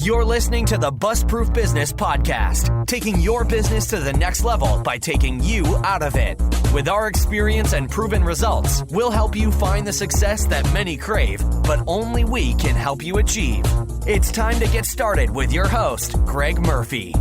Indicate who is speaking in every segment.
Speaker 1: You're listening to the Bust-Proof Business Podcast, taking your business to the next level by taking you out of it. With our experience and proven results, we'll help you find the success that many crave, but only we can help you achieve. It's time to get started with your host, Greg Murphy.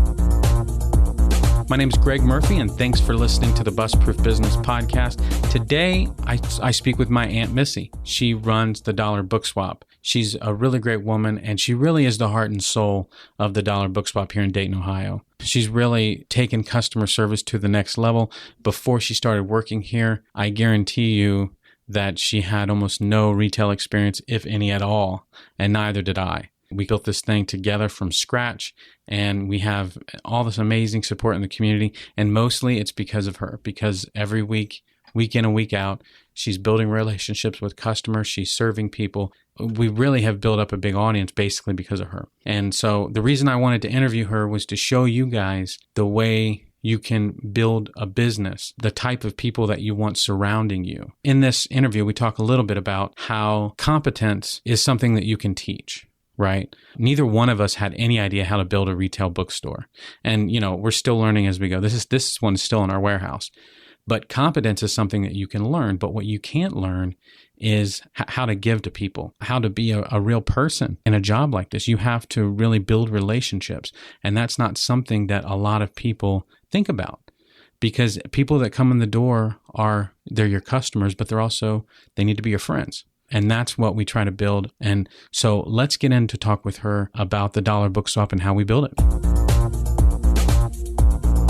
Speaker 2: My name is Greg Murphy, and thanks for listening to the Bust-Proof Business Podcast. Today, I speak with my Aunt Missy. She runs the Dollar Bookswap. She's a really great woman, and she really is the heart and soul of the Dollar Bookswap here in Dayton, Ohio. She's really taken customer service to the next level. Before she started working here, I guarantee you that she had almost no retail experience, if any at all, and neither did I. We built this thing together from scratch, and we have all this amazing support in the community, and mostly it's because of her, because every week in and week out, she's building relationships with customers, she's serving people. We really have built up a big audience basically because of her. And so the reason I wanted to interview her was to show you guys the way you can build a business, the type of people that you want surrounding you. In this interview, we talk a little bit about how competence is something that you can teach. Right? Neither one of us had any idea how to build a retail bookstore. And, we're still learning as we go. This one's still in our warehouse. But competence is something that you can learn. But what you can't learn is how to give to people, how to be a real person in a job like this. You have to really build relationships. And that's not something that a lot of people think about. Because people that come in the door they're your customers, but they need to be your friends. And that's what we try to build. And so let's get in to talk with her about the Dollar Bookswap and how we build it.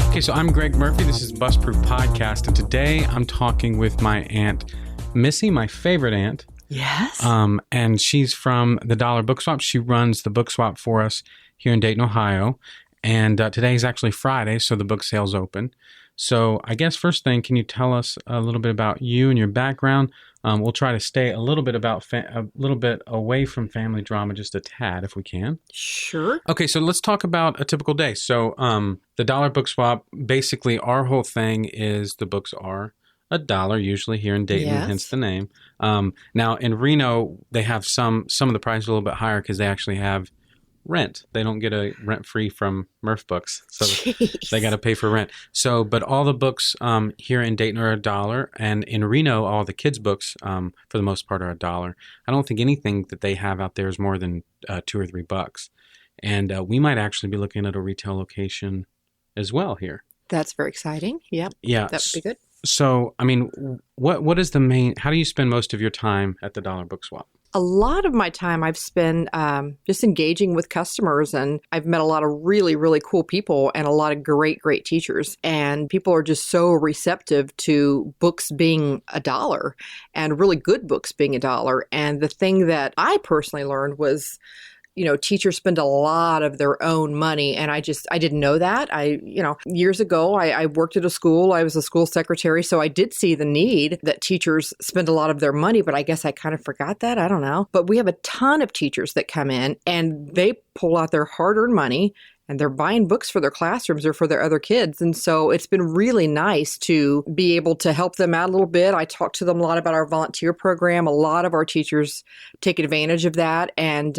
Speaker 2: Okay, so I'm Greg Murphy. This is Bust-Proof Podcast. And today I'm talking with my Aunt Missy, my favorite aunt.
Speaker 3: Yes.
Speaker 2: And she's from the Dollar Bookswap. She runs the Bookswap for us here in Dayton, Ohio. And today is actually Friday, so the book sale's open. So I guess first thing, can you tell us a little bit about you and your background? We'll try to stay a little bit away from family drama, just a tad if we can.
Speaker 3: Sure.
Speaker 2: Okay, so let's talk about a typical day. So the Dollar Bookswap, basically our whole thing is the books are $1 usually here in Dayton,
Speaker 3: yes.
Speaker 2: Hence the name. Now in Reno, they have some of the prices a little bit higher because they actually have rent. They don't get a rent free from Murph Books, so they got to pay for rent. So, but all the books here in Dayton are $1, and in Reno, all the kids' books for the most part are $1. I don't think anything that they have out there is more than $2 or $3, and we might actually be looking at a retail location as well here.
Speaker 3: That's very exciting. Yep.
Speaker 2: Yeah,
Speaker 3: that would be good.
Speaker 2: So, I mean, what is the main? How do you spend most of your time at the Dollar Bookswap?
Speaker 3: A lot of my time I've spent just engaging with customers, and I've met a lot of really, really cool people and a lot of great, great teachers. And people are just so receptive to books being $1 and really good books being $1. And the thing that I personally learned was, teachers spend a lot of their own money. And I didn't know that. Years ago, I worked at a school. I was a school secretary. So I did see the need that teachers spend a lot of their money, but I guess I kind of forgot that. I don't know. But we have a ton of teachers that come in and they pull out their hard-earned money and they're buying books for their classrooms or for their other kids. And so it's been really nice to be able to help them out a little bit. I talk to them a lot about our volunteer program. A lot of our teachers take advantage of that. And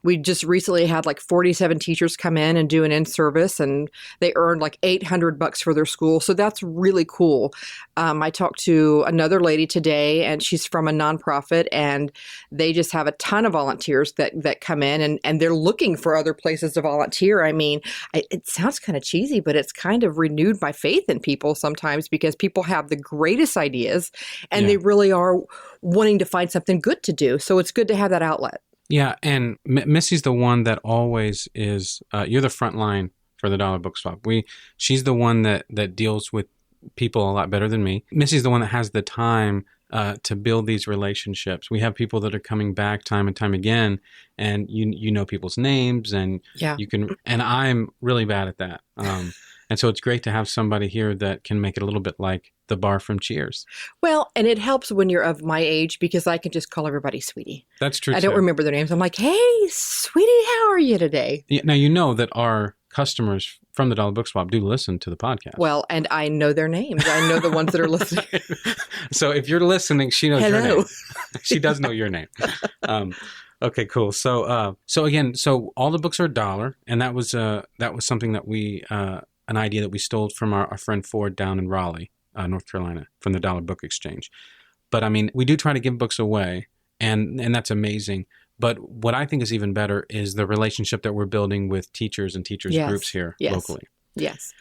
Speaker 3: we just recently had like 47 teachers come in and do an in-service, and they earned like $800 for their school. So that's really cool. I talked to another lady today, and she's from a nonprofit, and they just have a ton of volunteers that come in, and they're looking for other places to volunteer. I mean, it sounds kind of cheesy, but it's kind of renewed my faith in people sometimes because people have the greatest ideas and they really are wanting to find something good to do. So it's good to have that outlet.
Speaker 2: Yeah. And Missy's the one that always is, you're the front line for the Dollar Bookswap. She's the one that deals with people a lot better than me. Missy's the one that has the time to build these relationships. We have people that are coming back time and time again, and you know people's names, and you can. And I'm really bad at that. And so it's great to have somebody here that can make it a little bit like the bar from Cheers.
Speaker 3: Well, and it helps when you're of my age because I can just call everybody sweetie.
Speaker 2: That's true.
Speaker 3: I don't remember their names. I'm like, hey, sweetie, how are you today?
Speaker 2: Yeah, now, you know that our customers from the Dollar Bookswap do listen to the podcast.
Speaker 3: Well, and I know their names. I know the ones that are listening.
Speaker 2: So if you're listening, she knows your name. She does know your name. Okay, cool. So again, so all the books are $1, and that was something that we an idea that we stole from our friend Ford down in Raleigh, North Carolina, from the Dollar Book Exchange. But I mean, we do try to give books away, and that's amazing. But what I think is even better is the relationship that we're building with teachers and teachers groups here locally.
Speaker 3: Yes.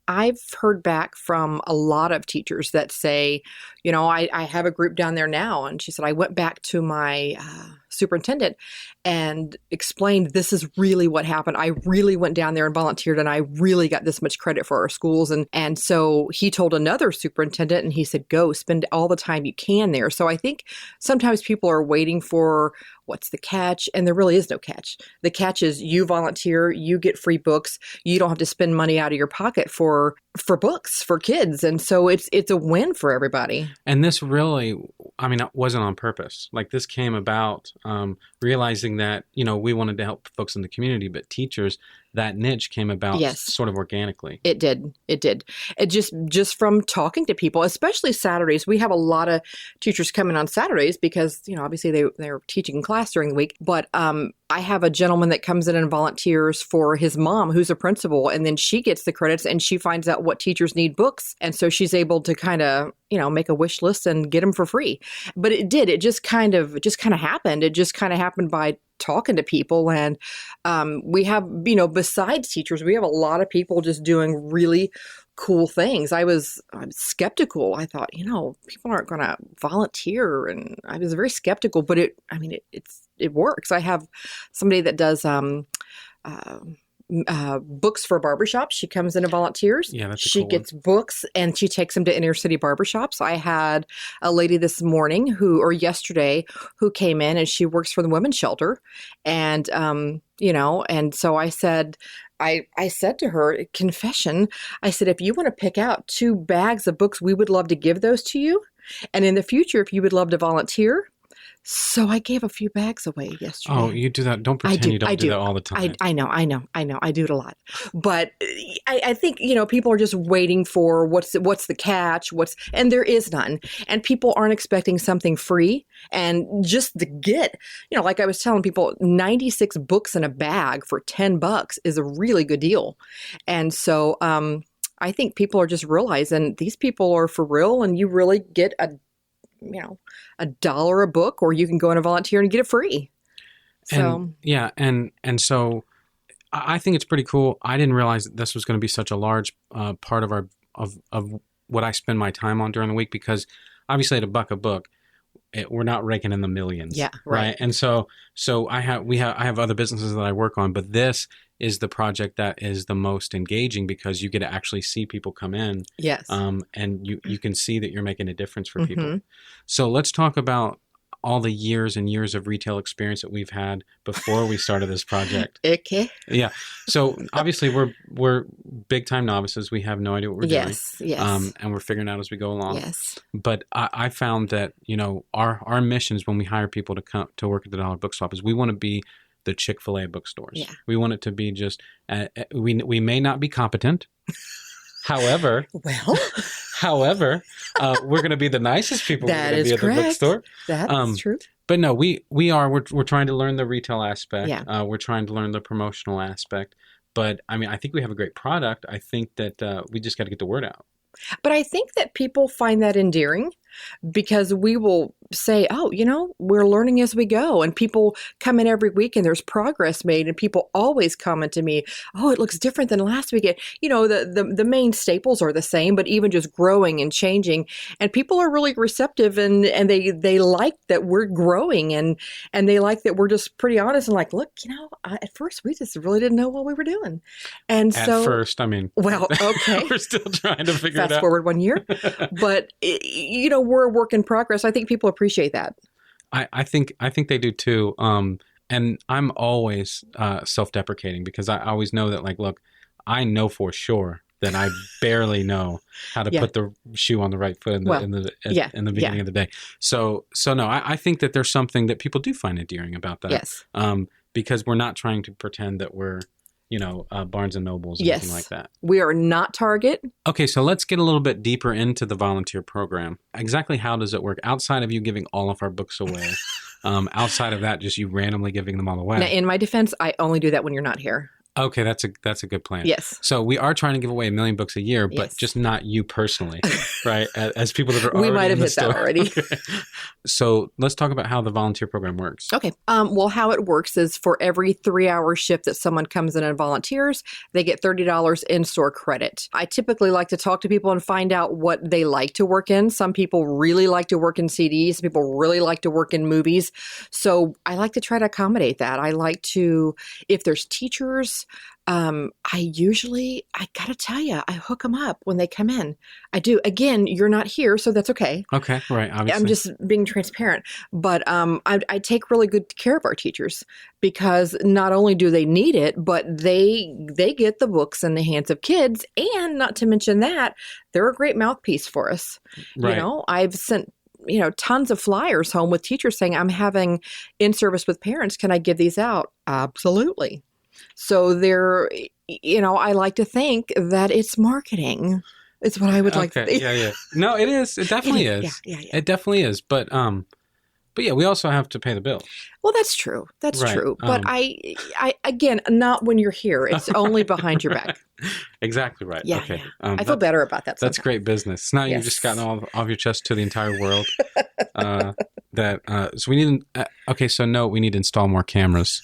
Speaker 3: I've heard back from a lot of teachers that say, you know, I have a group down there now. And she said, I went back to my superintendent and explained this is really what happened. I really went down there and volunteered, and I really got this much credit for our schools. And so he told another superintendent, and he said, go spend all the time you can there. So I think sometimes people are waiting for what's the catch? And there really is no catch. The catch is you volunteer, you get free books. You don't have to spend money out of your pocket for books for kids. And so it's a win for everybody.
Speaker 2: And this really, I mean, it wasn't on purpose. Like, this came about realizing that, you know, we wanted to help folks in the community, but teachers, that niche came about sort of organically.
Speaker 3: It did. It just from talking to people, especially Saturdays. We have a lot of teachers come in on Saturdays because, you know, obviously they're teaching class during the week. But I have a gentleman that comes in and volunteers for his mom, who's a principal, and then she gets the credits and she finds out what teachers need books. And so she's able to kind of, you know, make a wish list and get them for free. But it just kind of happened. It just kind of happened by talking to people. And we have, you know, besides teachers, we have a lot of people just doing really cool things. I'm skeptical. I thought, you know, people aren't going to volunteer. And I was very skeptical, but it works. I have somebody that does books for barbershops. She comes in and volunteers.
Speaker 2: Yeah, that's
Speaker 3: She gets books and she takes them to inner city barbershops. I had a lady this morning yesterday who came in, and she works for the women's shelter. And, you know, and so I said to her, confession, I said, if you want to pick out 2 bags of books, we would love to give those to you. And in the future, if you would love to volunteer. So I gave a few bags away yesterday.
Speaker 2: Oh, you do that. Don't pretend you don't do that all the time.
Speaker 3: I know. I do it a lot. But I think, you know, people are just waiting for what's the catch, and there is none. And people aren't expecting something free. And just to get, you know, like I was telling people, 96 books in a bag for $10 is a really good deal. And so I think people are just realizing these people are for real, and you really get $1 a book, or you can go in and volunteer and get it free. So
Speaker 2: and so I think it's pretty cool. I didn't realize that this was going to be such a large part of what I spend my time on during the week, because obviously at $1 a book, we're not raking in the millions.
Speaker 3: Yeah, right.
Speaker 2: And so I have other businesses that I work on, but this is the project that is the most engaging because you get to actually see people come in.
Speaker 3: Yes.
Speaker 2: And you can see that you're making a difference for people. So let's talk about all the years and years of retail experience that we've had before we started this project.
Speaker 3: Okay.
Speaker 2: Yeah. So obviously we're big time novices. We have no idea what we're doing.
Speaker 3: Yes.
Speaker 2: And we're figuring out as we go along.
Speaker 3: Yes.
Speaker 2: But I found that, you know, our missions when we hire people to come to work at the Dollar Bookswap is we want to be the Chick-fil-A bookstores.
Speaker 3: Yeah.
Speaker 2: We want it to be just, we may not be competent. However, we're going to be the nicest people we're going to be at the bookstore.
Speaker 3: That's true.
Speaker 2: But no, we're trying to learn the retail aspect.
Speaker 3: Yeah.
Speaker 2: We're trying to learn the promotional aspect. But I mean, I think we have a great product. I think that we just got to get the word out.
Speaker 3: But I think that people find that endearing because we will say, oh, you know, we're learning as we go. And people come in every week and there's progress made. And people always comment to me, oh, it looks different than last week. You know, the main staples are the same, but even just growing and changing. And people are really receptive and they like that we're growing and they like that we're just pretty honest and like, look, you know, at first we just really didn't know what we were doing. And
Speaker 2: so. At first, I mean.
Speaker 3: Well, okay.
Speaker 2: We're still trying to figure it out.
Speaker 3: Fast forward 1 year. But, you know, we're a work in progress. I think people appreciate that.
Speaker 2: I think they do too. And I'm always self-deprecating because I always know that, like, look, I know for sure that I barely know how to put the shoe on the right foot in the beginning of the day. So no, I think that there's something that people do find endearing about that.
Speaker 3: Yes.
Speaker 2: Because we're not trying to pretend that we're Barnes and Nobles and
Speaker 3: Yes.
Speaker 2: anything like that.
Speaker 3: We are not Target.
Speaker 2: Okay, so let's get a little bit deeper into the volunteer program. Exactly how does it work? Outside of you giving all of our books away, outside of that, just you randomly giving them all away.
Speaker 3: Now, in my defense, I only do that when you're not here.
Speaker 2: Okay, that's a good plan.
Speaker 3: Yes.
Speaker 2: So we are trying to give away 1 million books a year, but
Speaker 3: Yes.
Speaker 2: just not you personally, right? As people that are already
Speaker 3: We might have
Speaker 2: in the
Speaker 3: hit that
Speaker 2: store.
Speaker 3: already.
Speaker 2: Okay. So let's talk about how the volunteer program works.
Speaker 3: Okay. Well, how it works is for every 3-hour shift that someone comes in and volunteers, they get $30 in-store credit. I typically like to talk to people and find out what they like to work in. Some people really like to work in CDs. Some people really like to work in movies. So I like to try to accommodate that. I like to, if there's teachers, I gotta tell you, I hook them up when they come in. I do. Again, you're not here, so that's okay.
Speaker 2: Okay, right, obviously.
Speaker 3: I'm just being transparent, but I take really good care of our teachers because not only do they need it, but they get the books in the hands of kids, and not to mention that they're a great mouthpiece for us.
Speaker 2: Right.
Speaker 3: I've sent tons of flyers home with teachers saying, I'm having in service with parents. Can I give these out? Absolutely. So I like to think that it's marketing. It's what I would like to think.
Speaker 2: Yeah. No, it is. It definitely is.
Speaker 3: Yeah.
Speaker 2: It definitely is. But yeah, we also have to pay the bill.
Speaker 3: Well, that's true. That's
Speaker 2: Right.
Speaker 3: true. But I again, not when you're here. It's only behind your back.
Speaker 2: Exactly right.
Speaker 3: Yeah.
Speaker 2: Okay.
Speaker 3: Yeah. I feel better about that.
Speaker 2: That's
Speaker 3: sometimes.
Speaker 2: great business. Now
Speaker 3: Yes.
Speaker 2: you've just gotten all off your chest to the entire world. So we need. Okay, so no, we need to install more cameras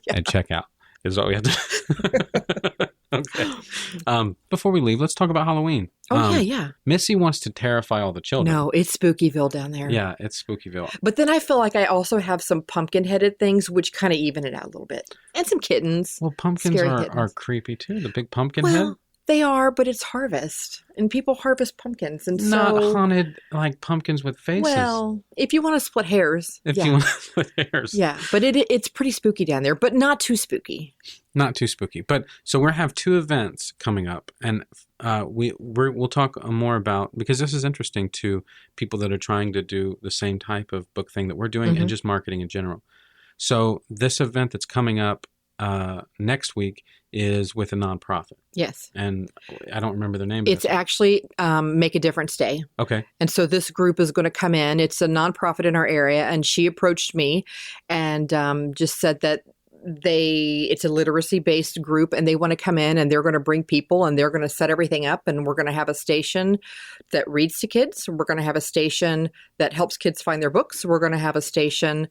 Speaker 2: at checkout. Is what we have to. Okay. Before we leave, let's talk about Halloween.
Speaker 3: Oh, yeah.
Speaker 2: Missy wants to terrify all the children.
Speaker 3: No, it's Spookyville down there.
Speaker 2: Yeah, it's Spookyville.
Speaker 3: But then I feel like I also have some pumpkin-headed things, which kind of even it out a little bit. And some kittens.
Speaker 2: Well, pumpkins
Speaker 3: Scary
Speaker 2: are
Speaker 3: kittens.
Speaker 2: creepy too. The big pumpkin head.
Speaker 3: Well, they are, but it's harvest. And people harvest pumpkins. And
Speaker 2: Not
Speaker 3: so,
Speaker 2: haunted like pumpkins with faces.
Speaker 3: well, if you want to split hairs.
Speaker 2: If
Speaker 3: yeah.
Speaker 2: you want to split hairs.
Speaker 3: Yeah, but it's pretty spooky down there, but not too spooky.
Speaker 2: Not too spooky. But so we'll have 2 events coming up, and we'll talk more about, because this is interesting to people that are trying to do the same type of book thing that we're doing and just marketing in general. So this event that's coming up next week is with a nonprofit.
Speaker 3: Yes.
Speaker 2: And I don't remember their name. But
Speaker 3: It's actually Make a Difference Day.
Speaker 2: okay.
Speaker 3: And so this group is going to come in. It's a nonprofit in our area, and she approached me and just said that it's a literacy-based group, and they want to come in, and they're going to bring people, and they're going to set everything up, and we're going to have a station that reads to kids. We're going to have a station that helps kids find their books. We're going to have a station,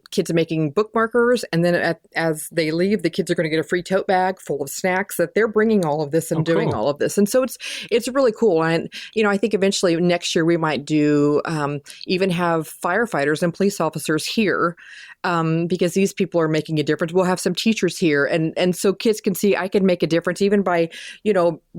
Speaker 3: kids are making bookmarkers, and then as they leave, the kids are going to get a free tote bag full of snacks that they're bringing all of this and doing
Speaker 2: cool.
Speaker 3: all of this. And so it's really cool. And, I think eventually next year we might do even have firefighters and police officers here because these people are making a difference. We'll have some teachers here. And so kids can see I can make a difference even by,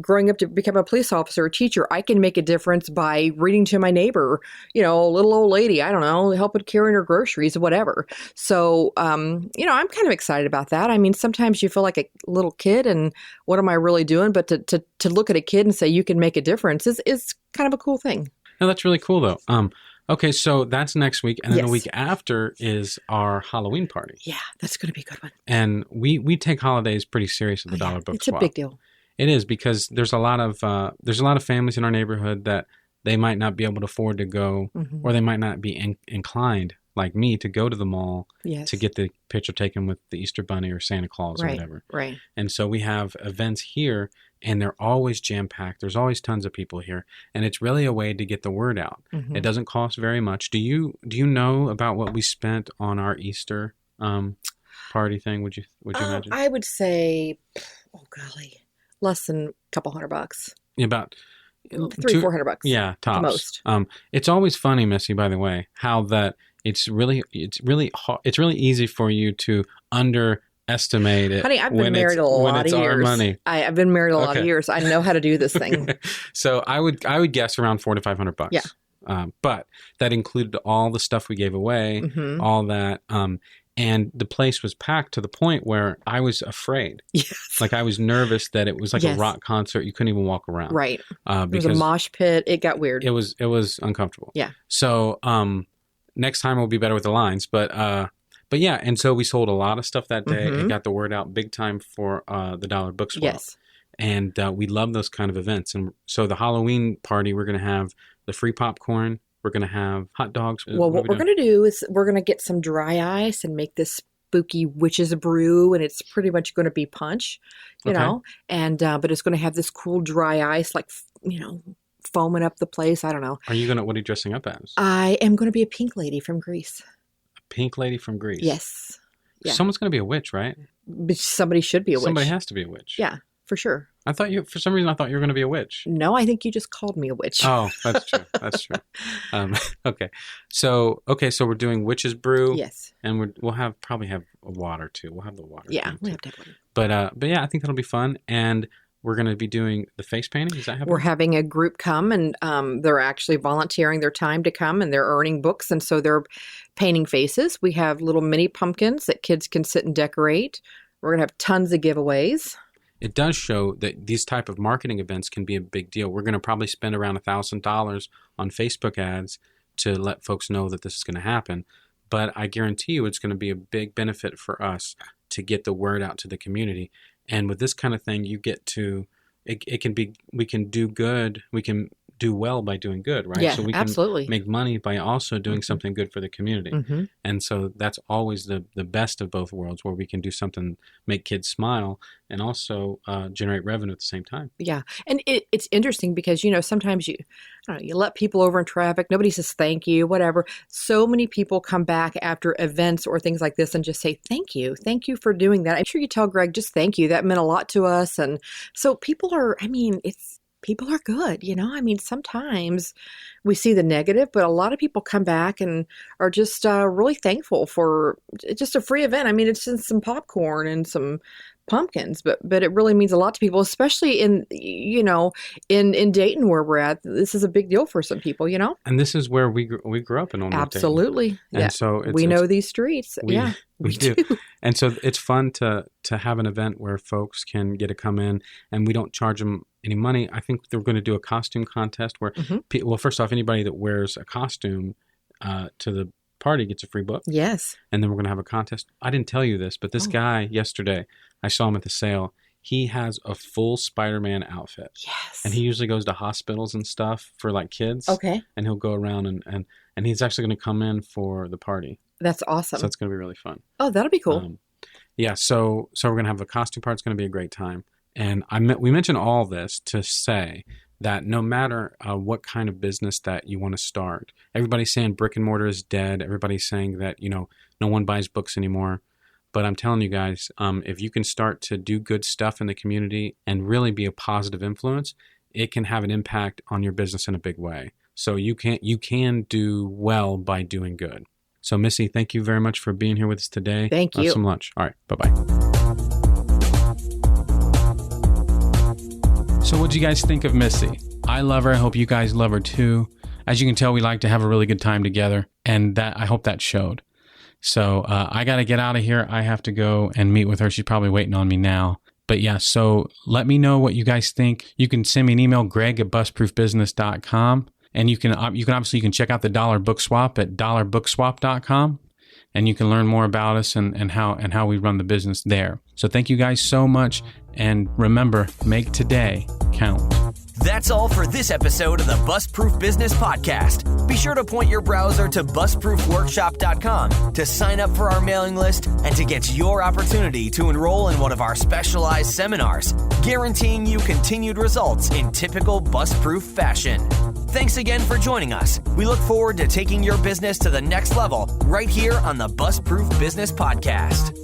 Speaker 3: growing up to become a police officer or teacher. I can make a difference by reading to my neighbor, a little old lady, I don't know, help with carrying her groceries, whatever. So, I'm kind of excited about that. I mean, sometimes you feel like a little kid and what am I really doing? But to look at a kid and say you can make a difference is kind of a cool thing.
Speaker 2: No, that's really cool though. Okay, so that's next week, and then
Speaker 3: Yes.
Speaker 2: the week after is our Halloween party.
Speaker 3: Yeah, that's going to be a good one.
Speaker 2: And we take holidays pretty serious at the Dollar Bookswap.
Speaker 3: It's a big deal.
Speaker 2: It is, because there's a lot of families in our neighborhood that they might not be able to afford to go, or they might not be inclined, like me, to go to the mall
Speaker 3: Yes.
Speaker 2: to get the picture taken with the Easter Bunny or Santa Claus or whatever.
Speaker 3: Right.
Speaker 2: And so we have events here, and they're always jam-packed. There's always tons of people here, and it's really a way to get the word out. It doesn't cost very much. Do you know about what we spent on our Easter party thing? Would you imagine?
Speaker 3: I would say, oh golly, less than a couple $100.
Speaker 2: About
Speaker 3: $300-$400.
Speaker 2: Yeah, tops.
Speaker 3: The most.
Speaker 2: It's always funny, Missy, by the way, how that it's really easy for you to underestimate it.
Speaker 3: Honey, I've been married a lot of years.
Speaker 2: Our money.
Speaker 3: I've been married a lot of
Speaker 2: Okay.
Speaker 3: years. I know how to do this thing.
Speaker 2: So I would guess around $400 to $500.
Speaker 3: Yeah.
Speaker 2: But that included all the stuff we gave away, all that. And the place was packed to the point where I was afraid.
Speaker 3: Yes.
Speaker 2: Like I was nervous that it was like
Speaker 3: Yes.
Speaker 2: a rock concert. You couldn't even walk around.
Speaker 3: Right. There was
Speaker 2: Because
Speaker 3: a mosh pit. It got weird.
Speaker 2: it was uncomfortable.
Speaker 3: Yeah.
Speaker 2: So next time will be better with the lines. But But yeah, and so we sold a lot of stuff that day. It got the word out big time for the Dollar Bookswap.
Speaker 3: Yes.
Speaker 2: And we love those kind of events. And so the Halloween party, we're going to have the free popcorn. We're going to have hot dogs.
Speaker 3: Well, what we're going to do is we're going to get some dry ice and make this spooky witch's brew, and it's pretty much going to be punch, you know, and but it's going to have this cool dry ice, like, you know, foaming up the place. I don't know.
Speaker 2: What are you dressing up as?
Speaker 3: I am going to be a pink lady from Greece.
Speaker 2: A pink lady from Greece?
Speaker 3: Yes. Yeah.
Speaker 2: Someone's going to be a witch, right?
Speaker 3: But somebody should be a witch.
Speaker 2: Somebody has to be a witch.
Speaker 3: Yeah, for sure.
Speaker 2: For some reason, I thought you were going to be a witch.
Speaker 3: No, I think you just called me a witch.
Speaker 2: Oh, that's true. That's true. Okay. So we're doing witch's brew.
Speaker 3: Yes.
Speaker 2: And we'll probably have water too. We'll have the water.
Speaker 3: Yeah, we have to have water.
Speaker 2: But yeah, I think that'll be fun. And we're going to be doing the face painting. Is that happening?
Speaker 3: We're having a group come, and they're actually volunteering their time to come, and they're earning books, and so they're painting faces. We have little mini pumpkins that kids can sit and decorate. We're going to have tons of giveaways.
Speaker 2: It does show that these type of marketing events can be a big deal. We're going to probably spend around $1,000 on Facebook ads to let folks know that this is going to happen. But I guarantee you it's going to be a big benefit for us to get the word out to the community. And with this kind of thing, you get to, we can do good. We can do well by doing good, right?
Speaker 3: Yeah,
Speaker 2: so we can
Speaker 3: absolutely
Speaker 2: make money by also doing something good for the community. And so that's always the best of both worlds, where we can do something, make kids smile, and also generate revenue at the same time.
Speaker 3: Yeah. And it's interesting because, you know, sometimes you let people over in traffic. Nobody says thank you, whatever. So many people come back after events or things like this and just say, thank you. Thank you for doing that. I'm sure you tell Greg, just thank you. That meant a lot to us. And so people are good, you know? I mean, sometimes we see the negative, but a lot of people come back and are just really thankful for just a free event. I mean, it's just some popcorn and some pumpkins, but it really means a lot to people, especially in Dayton where we're at. This is a big deal for some people, you know?
Speaker 2: And this is where we grew up in Old
Speaker 3: Absolutely.
Speaker 2: Dayton.
Speaker 3: Yeah.
Speaker 2: And so
Speaker 3: we know these streets.
Speaker 2: We do. And so it's fun to have an event where folks can get to come in, and we don't charge them any money. I think they're going to do a costume contest where, well, first off, anybody that wears a costume to the party gets a free book.
Speaker 3: Yes.
Speaker 2: And then we're going to have a contest. I didn't tell you this, but this guy yesterday, I saw him at the sale. He has a full Spider-Man outfit.
Speaker 3: Yes.
Speaker 2: And he usually goes to hospitals and stuff for like kids.
Speaker 3: Okay.
Speaker 2: And he'll go around and he's actually going to come in for the party.
Speaker 3: That's awesome.
Speaker 2: So it's going to be really fun.
Speaker 3: Oh, that'll be cool.
Speaker 2: Yeah. So we're going to have a costume party. It's going to be a great time. And we mentioned all this to say that no matter what kind of business that you want to start, everybody's saying brick and mortar is dead. Everybody's saying that, you know, no one buys books anymore. But I'm telling you guys, if you can start to do good stuff in the community and really be a positive influence, it can have an impact on your business in a big way. So you can do well by doing good. So Missy, thank you very much for being here with us today.
Speaker 3: Thank you.
Speaker 2: Have some lunch. All right. Bye-bye. So what do you guys think of Missy? I love her. I hope you guys love her too. As you can tell, we like to have a really good time together, and I hope that showed. So I got to get out of here. I have to go and meet with her. She's probably waiting on me now. But yeah, so let me know what you guys think. You can send me an email, greg@busproofbusiness.com. And you can obviously check out the Dollar Bookswap at dollarbookswap.com. And you can learn more about us and how we run the business there. So thank you guys so much. And remember, make today count.
Speaker 1: That's all for this episode of the Bust-Proof Business Podcast. Be sure to point your browser to bustproofworkshop.com to sign up for our mailing list and to get your opportunity to enroll in one of our specialized seminars, guaranteeing you continued results in typical bust-proof fashion. Thanks again for joining us. We look forward to taking your business to the next level right here on the Bust-Proof Business Podcast.